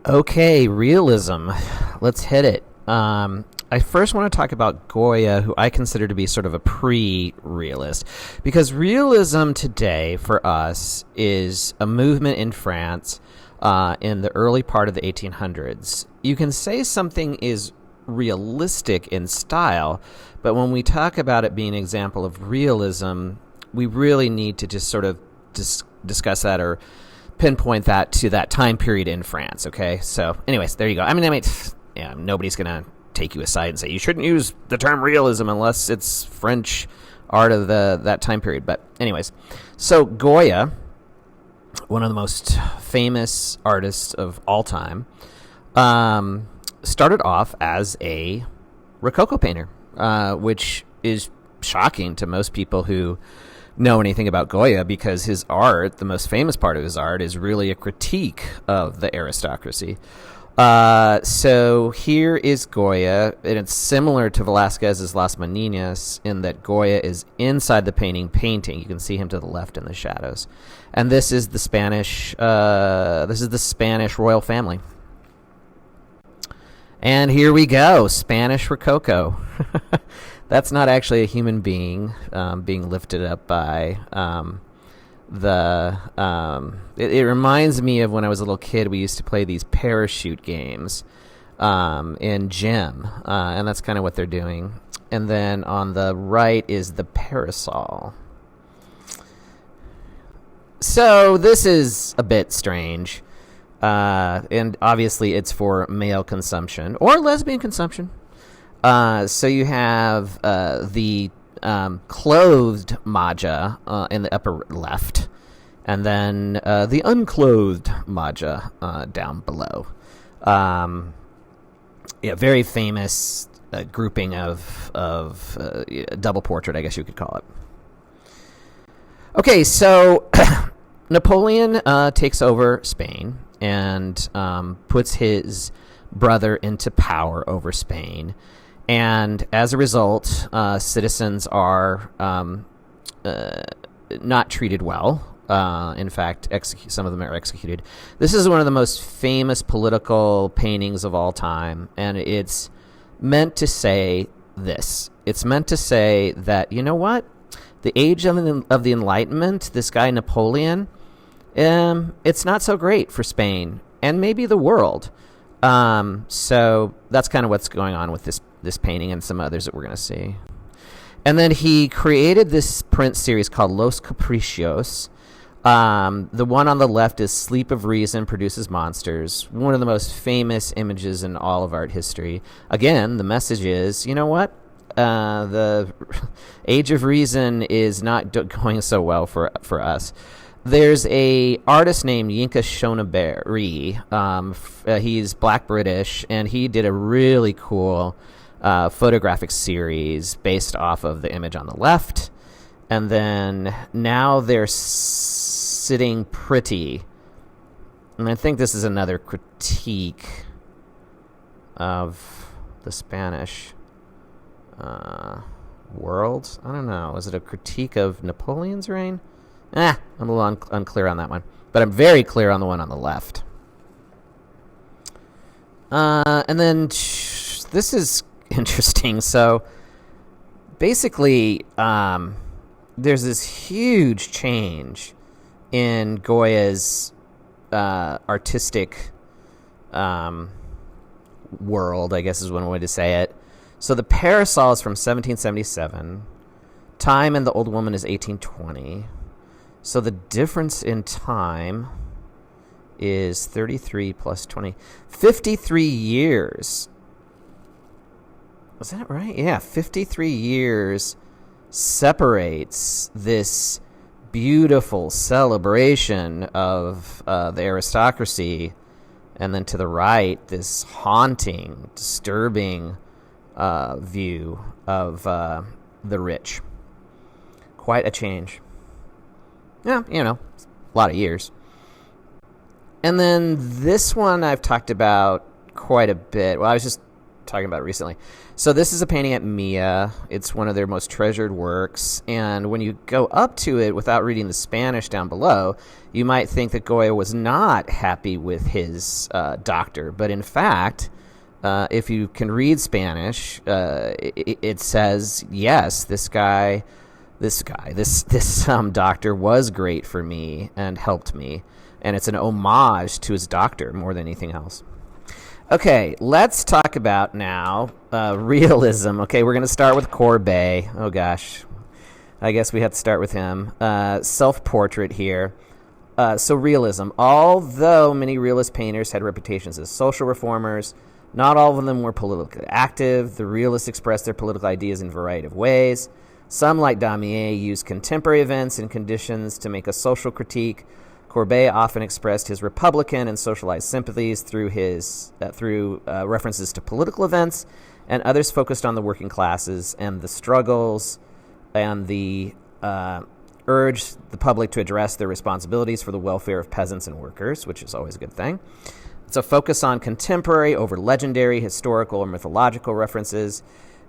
Okay, realism. Let's hit it. I first want to talk about Goya, who I consider to be sort of a pre-realist, because realism today for us is a movement in France in the early part of the 1800s. You can say something is realistic in style, but when we talk about it being an example of realism, we really need to just sort of discuss that or pinpoint that to that time period in France. Okay, so anyways, there you go. I mean, nobody's gonna take you aside and say you shouldn't use the term realism unless it's French art of that time period. But anyways, so Goya, one of the most famous artists of all time, started off as a Rococo painter, which is shocking to most people who know anything about Goya, because his art, the most famous part of his art, is really a critique of the aristocracy. So here is Goya, and it's similar to Velázquez's Las Meninas in that Goya is inside the painting. You can see him to the left in the shadows, and this is the Spanish royal family. And here we go, Spanish Rococo. That's not actually a human being being lifted up by it reminds me of when I was a little kid. We used to play these parachute games in gym, and that's kind of what they're doing. And then on the right is the parasol. So this is a bit strange, and obviously it's for male consumption or lesbian consumption. So you have the clothed Maja in the upper left, and then the unclothed Maja down below. Very famous grouping of double portrait, I guess you could call it. Okay, so Napoleon takes over Spain and puts his brother into power over Spain. And as a result, citizens are not treated well. In fact, some of them are executed. This is one of the most famous political paintings of all time, and it's meant to say this. It's meant to say that, you know what? The age of the Enlightenment, this guy Napoleon, it's not so great for Spain and maybe the world. So that's kind of what's going on with this painting and some others that we're going to see. And then he created this print series called Los Caprichos. The one on the left is Sleep of Reason Produces Monsters, one of the most famous images in all of art history. Again, the message is, you know what? The age of reason is not going so well for us. There's a artist named Yinka Shonaberi. He's Black British, and he did a really cool photographic series based off of the image on the left. And then now they're sitting pretty. And I think this is another critique of the Spanish world. I don't know. Is it a critique of Napoleon's reign? I'm a little unclear on that one. But I'm very clear on the one on the left. And then this is interesting. So basically, there's this huge change in Goya's artistic world, I guess is one way to say it. So the parasol is from 1777. Time and the Old Woman is 1820. So the difference in time is 33 plus 20. 53 years. Was that right? Yeah, 53 years separates this beautiful celebration of the aristocracy, and then to the right, this haunting, disturbing view of the rich. Quite a change. Yeah, a lot of years. And then this one I've talked about quite a bit. Well, I was just talking about recently. So this is a painting at Mia. It's one of their most treasured works. And when you go up to it without reading the Spanish down below, you might think that Goya was not happy with his doctor. But in fact, if you can read Spanish, it says, yes, this doctor was great for me and helped me. And it's an homage to his doctor more than anything else. Okay, let's talk about now realism. Okay, we're going to start with Courbet. Oh, gosh. I guess we have to start with him. Self-portrait here. So realism. Although many realist painters had reputations as social reformers, not all of them were politically active. The realists expressed their political ideas in a variety of ways. Some, like Damier, used contemporary events and conditions to make a social critique. Courbet often expressed his Republican and socialized sympathies through references to political events, and others focused on the working classes and the struggles and the urged the public to address their responsibilities for the welfare of peasants and workers, which is always a good thing. It's a focus on contemporary over legendary, historical, or mythological references.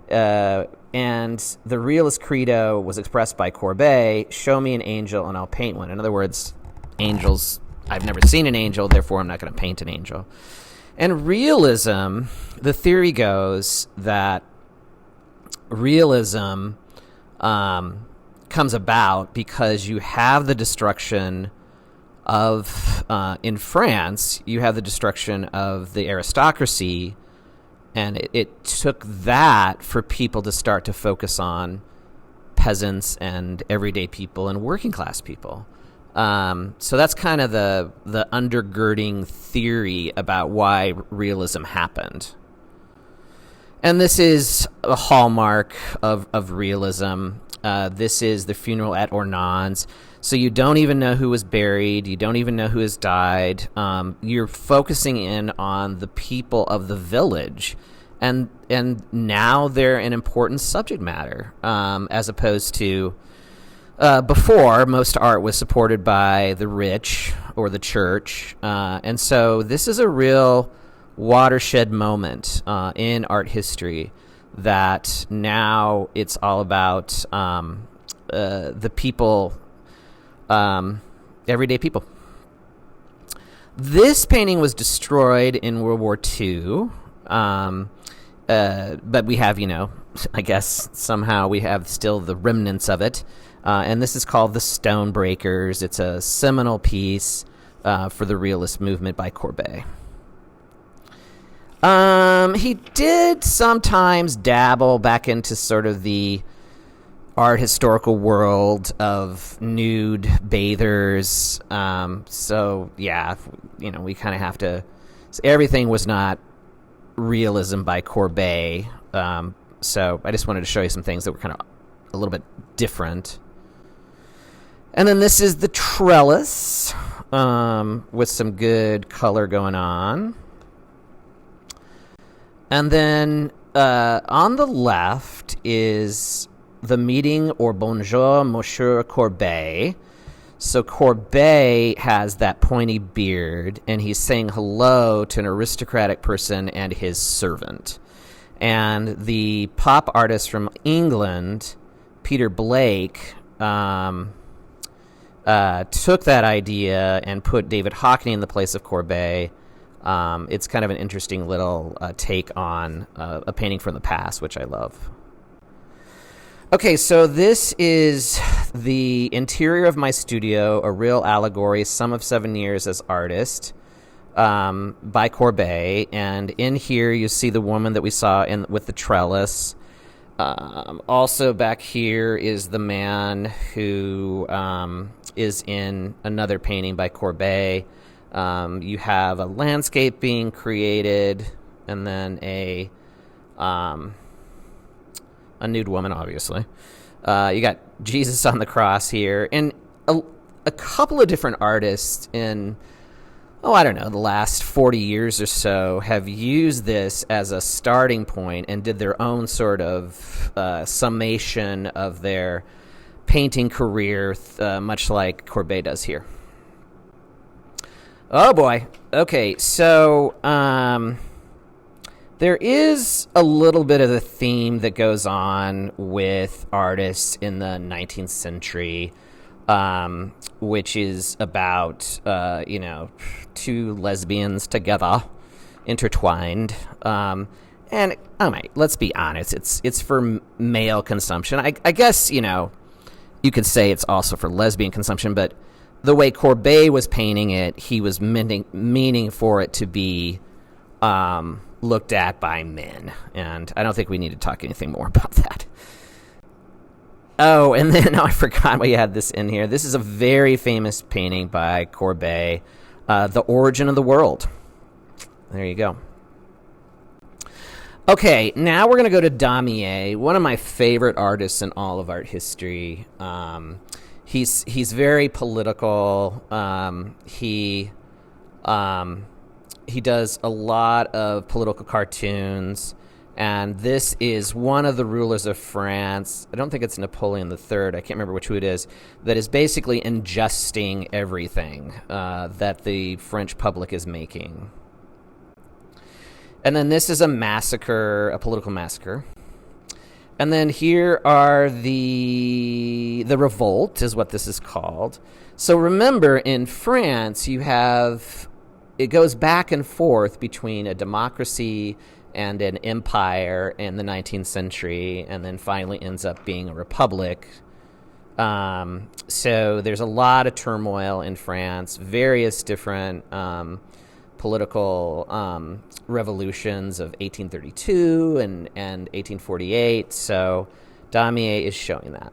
And the realist credo was expressed by Courbet: show me an angel and I'll paint one. In other words, angels, I've never seen an angel, therefore I'm not going to paint an angel. And realism, the theory goes that realism comes about because you have the destruction of, in France, you have the destruction of the aristocracy, and it took that for people to start to focus on peasants and everyday people and working class people. So that's kind of the undergirding theory about why realism happened. And this is a hallmark of realism. This is the funeral at Ornans. So you don't even know who was buried. You don't even know who has died. You're focusing in on the people of the village. And now they're an important subject matter, as opposed to before, most art was supported by the rich or the church. And so this is a real watershed moment in art history, that now it's all about the people, everyday people. This painting was destroyed in World War II, but we have, I guess somehow we have still the remnants of it. And this is called The Stonebreakers. It's a seminal piece for the realist movement by Courbet. He did sometimes dabble back into sort of the art historical world of nude bathers. So, yeah, we kind of have to... So everything was not realism by Courbet. So I just wanted to show you some things that were kind of a little bit different. And then this is the trellis, with some good color going on. And then on the left is the meeting or Bonjour, Monsieur Courbet. So Courbet has that pointy beard, and he's saying hello to an aristocratic person and his servant. And the pop artist from England, Peter Blake, took that idea and put David Hockney in the place of Courbet. It's kind of an interesting little take on a painting from the past, which I love. Okay, so this is the interior of my studio, a real allegory, Sum of 7 Years as Artist, by Courbet. And in here you see the woman that we saw with the trellis. Also back here is the man who is in another painting by Courbet. You have a landscape being created, and then a nude woman, obviously. You got Jesus on the cross here, and a couple of different artists in, the last 40 years or so have used this as a starting point and did their own sort of summation of their painting career, much like Courbet does here. Oh boy. Okay, so There is a little bit of a theme that goes on with artists in the 19th century, which is about, two lesbians together, intertwined. And let's be honest, it's for male consumption. I guess, you could say it's also for lesbian consumption, but the way Courbet was painting it, he was meaning for it to be looked at by men. And I don't think we need to talk anything more about that. Oh, and then I forgot we had this in here. This is a very famous painting by Courbet, The Origin of the World. There you go. Okay, now we're going to go to Damier, one of my favorite artists in all of art history. He's very political. He does a lot of political cartoons, and this is one of the rulers of France. I don't think it's Napoleon III. I can't remember which who it is. That is basically ingesting everything that the French public is making. And then this is a massacre, a political massacre. And then here are the revolt is what this is called. So remember, in France, it goes back and forth between a democracy and an empire in the 19th century, and then finally ends up being a republic. So there's a lot of turmoil in France, various different political revolutions of 1832 and 1848. So Damier is showing that.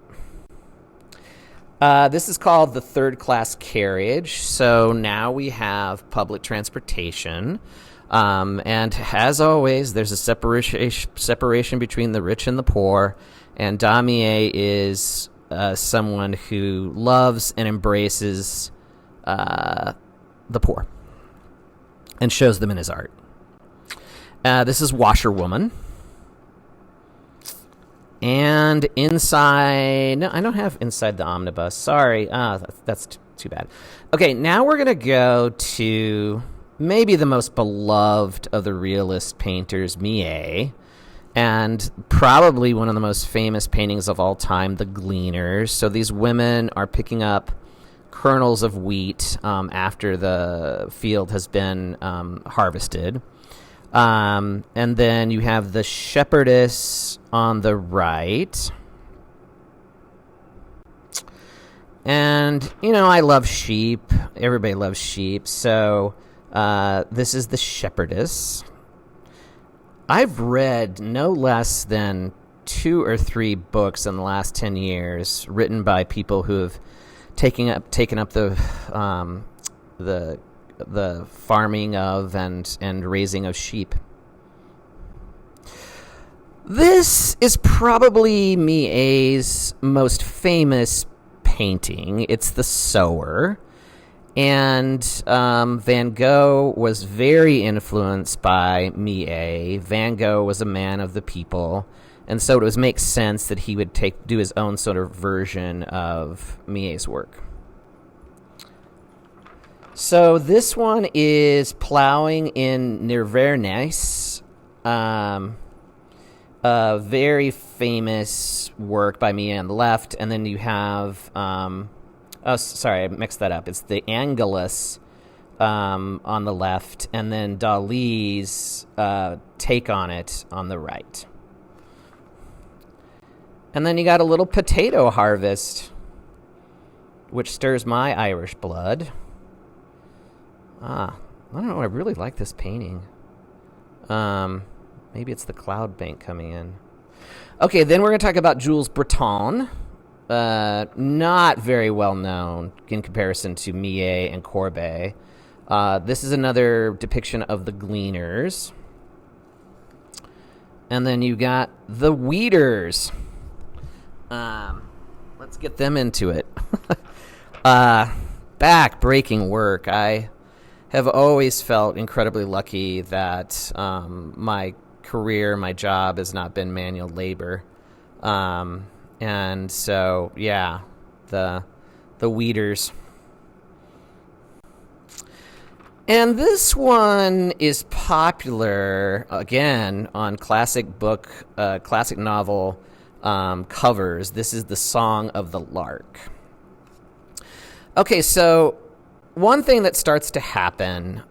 This is called the third-class carriage. So now we have public transportation. And as always, there's a separation between the rich and the poor. And Damier is someone who loves and embraces the poor and shows them in his art. This is Washerwoman. And inside... No, I don't have inside the omnibus. Sorry. That's too bad. Okay, now we're going to go to maybe the most beloved of the realist painters, Millet, and probably one of the most famous paintings of all time, The Gleaners. So these women are picking up kernels of wheat after the field has been harvested. And then you have the shepherdess on the right. And, I love sheep. Everybody loves sheep. So this is the shepherdess. I've read no less than 2 or 3 books in the last 10 years written by people who have taken up the farming of and raising of sheep. This is probably Millet's most famous painting. It's The Sower. And Van Gogh was very influenced by Millet. Van Gogh was a man of the people, and so it makes sense that he would do his own sort of version of Millet's work. So this one is Plowing in Nivernais, a very famous work by Millet on the left, and then you have... Oh, sorry, I mixed that up. It's the Angelus on the left, and then Dali's take on it on the right. And then you got a little potato harvest, which stirs my Irish blood. I don't know. I really like this painting. Maybe it's the cloud bank coming in. Okay, then we're going to talk about Jules Breton. Not very well known in comparison to Millet and Courbet. This is another depiction of the Gleaners. And then you got the Weeders. Let's get them into it. Back-breaking work. I have always felt incredibly lucky that my career, my job has not been manual labor. And so, yeah, the Weeders. And this one is popular, again, on classic novel covers. This is The Song of the Lark. Okay, so one thing that starts to happen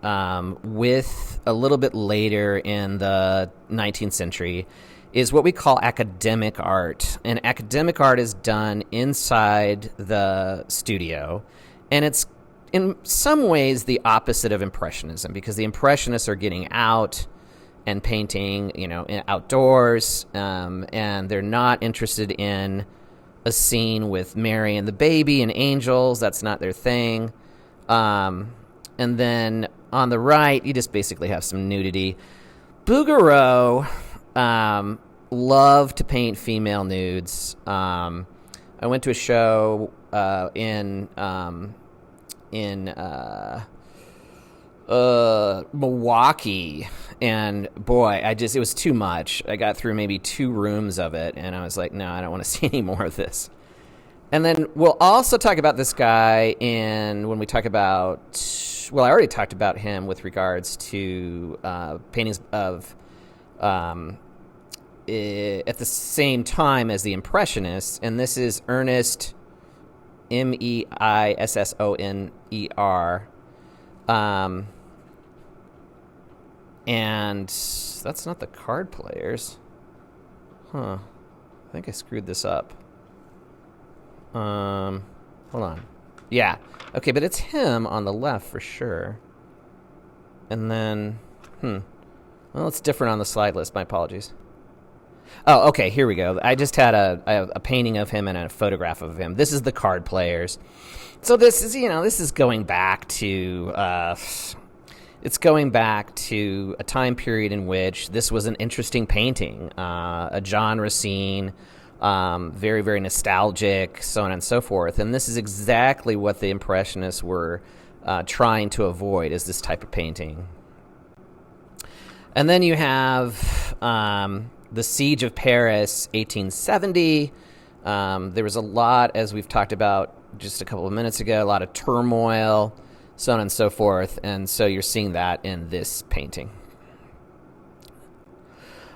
with a little bit later in the 19th century is what we call academic art. And academic art is done inside the studio, and it's in some ways the opposite of Impressionism, because the Impressionists are getting out and painting, outdoors, and they're not interested in a scene with Mary and the baby and angels. That's not their thing. And then on the right, you just basically have some nudity. Bouguereau loved to paint female nudes. I went to a show in Milwaukee, and boy, it was too much. I got through maybe 2 rooms of it, and I was like, no, I don't want to see any more of this. And then we'll also talk about this guy when we talk about, I already talked about him with regards to paintings of at the same time as the Impressionists, and this is Ernest Meissoner. And that's not the Card Players. I think I screwed this up. Hold on. Yeah. Okay, but it's him on the left for sure. And then, well, it's different on the slide list. My apologies. Oh, okay, here we go. I just had a painting of him and a photograph of him. This is the Card Players. So this is going back to it's going back to a time period in which this was an interesting painting, a genre scene, very, very nostalgic, so on and so forth. And this is exactly what the Impressionists were trying to avoid, is this type of painting. And then you have the Siege of Paris, 1870. There was a lot, as we've talked about just a couple of minutes ago, a lot of turmoil, so on and so forth. And so you're seeing that in this painting.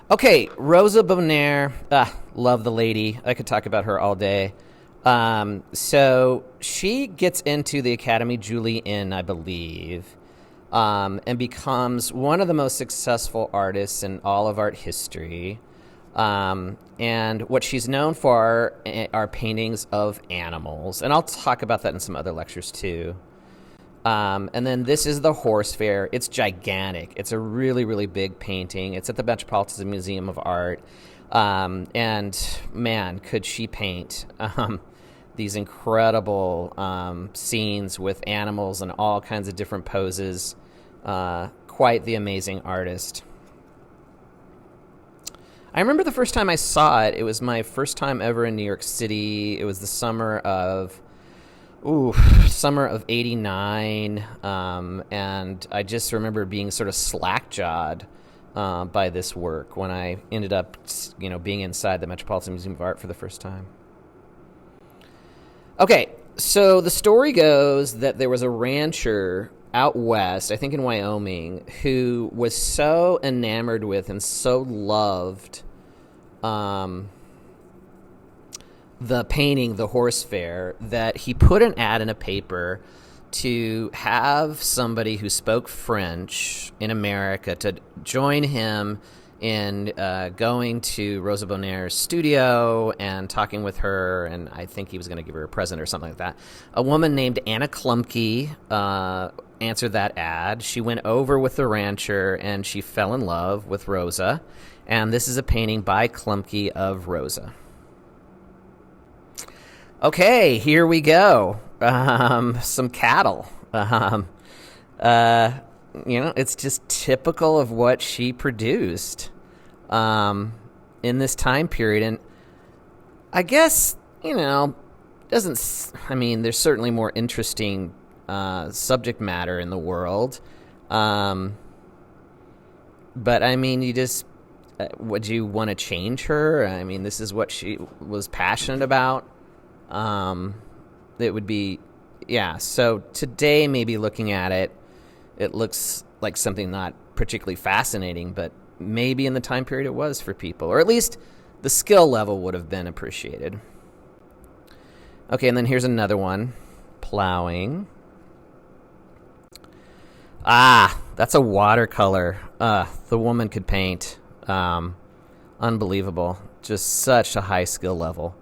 Okay, Rosa Bonheur. Love the lady. I could talk about her all day. So she gets into the Académie Julie-Inn, I believe, and becomes one of the most successful artists in all of art history. And what she's known for are paintings of animals. And I'll talk about that in some other lectures too. And then this is the Horse Fair. It's gigantic. It's a really, really big painting. It's at the Metropolitan Museum of Art. And man, could she paint these incredible scenes with animals and all kinds of different poses. Quite the amazing artist. I remember the first time I saw it. It was my first time ever in New York City. It was the summer of '89, and I just remember being sort of slack-jawed by this work when I ended up, being inside the Metropolitan Museum of Art for the first time. Okay, so the story goes that there was a rancher out west, I think in Wyoming, who was so enamored with and so loved the painting, The Horse Fair, that he put an ad in a paper to have somebody who spoke French in America to join him in going to Rosa Bonheur's studio and talking with her, and I think he was going to give her a present or something like that. A woman named Anna Klumpke answered that ad. She went over with the rancher, and she fell in love with Rosa, and this is a painting by Klumpke of Rosa. Okay, here we go. Some cattle. It's just typical of what she produced in this time period. And I guess, there's certainly more interesting subject matter in the world. But, would you want to change her? This is what she was passionate about. It would be, yeah. So today, maybe looking at it, it looks like something not particularly fascinating, but maybe in the time period it was for people, or at least the skill level would have been appreciated. Okay, and then here's another one. Plowing. That's a watercolor. The woman could paint. Unbelievable. Just such a high skill level.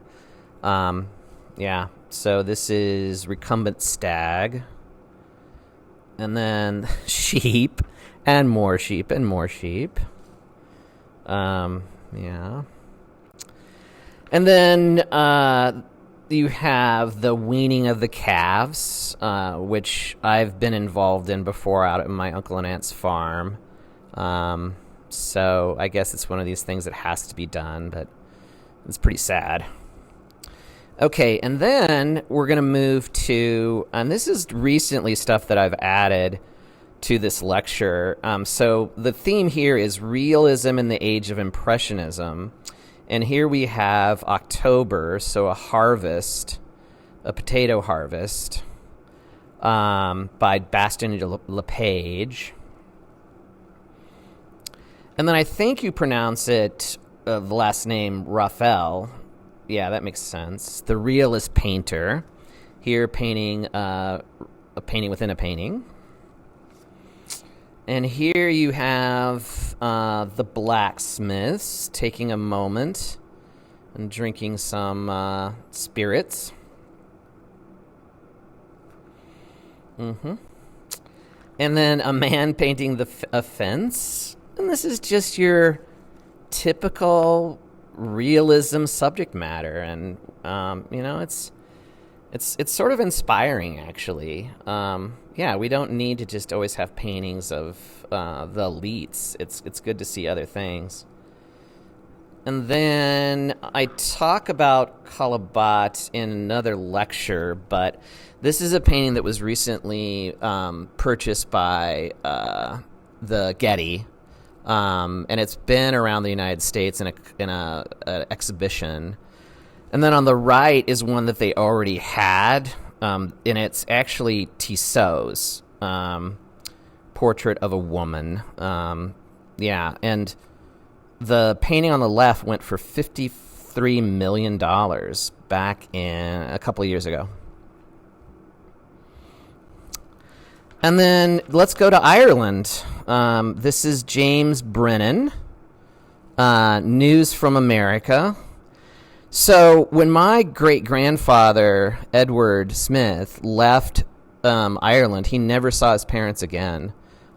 Yeah, so this is recumbent stag. And then sheep, and more sheep, and more sheep. Yeah. And then you have the weaning of the calves, which I've been involved in before out at my uncle and aunt's farm. So I guess it's one of these things that has to be done, but it's pretty sad. Okay, and then we're going to move to, and this is recently stuff that I've added to this lecture. So the theme here is realism in the age of impressionism. And here we have October, so a harvest, a potato harvest, by Bastien Lepage. And then I think you pronounce it, the last name, Raphael. Yeah, that makes sense. The realist painter, here painting a painting within a painting. And here you have the blacksmiths taking a moment and drinking some spirits. And then a man painting a fence. And this is just your typical realism subject matter. And, it's sort of inspiring, actually. Yeah, we don't need to just always have paintings of the elites. It's good to see other things. And then I talk about Kalabat in another lecture, but this is a painting that was recently purchased by the Getty, and it's been around the United States in an exhibition. And then on the right is one that they already had, and it's actually Tissot's portrait of a woman. Yeah, and the painting on the left went for $53 million back in a couple of years ago. And then let's go to Ireland. This is James Brennan, News from America. So when my great-grandfather, Edward Smith, left Ireland, he never saw his parents again.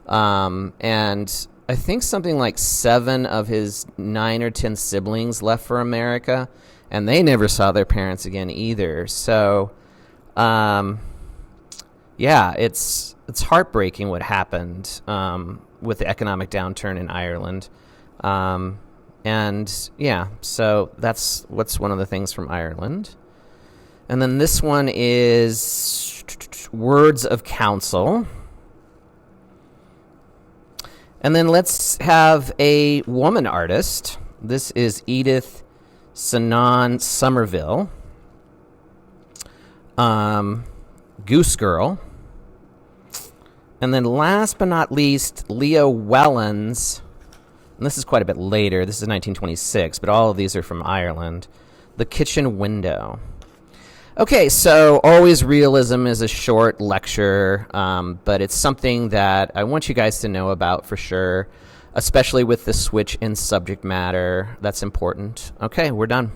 And I think something like 7 of his 9 or 10 siblings left for America, and they never saw their parents again either. So, yeah, it's heartbreaking what happened with the economic downturn in Ireland. And yeah, so that's what's one of the things from Ireland. And then this one is Words of Counsel. And then let's have a woman artist. This is Edith Sanon Somerville. Goose Girl. And then last but not least, Leo Wellens. And this is quite a bit later. This is 1926, but all of these are from Ireland. The Kitchen Window. Okay, so always realism is a short lecture, but it's something that I want you guys to know about for sure, especially with the switch in subject matter. That's important. Okay, we're done.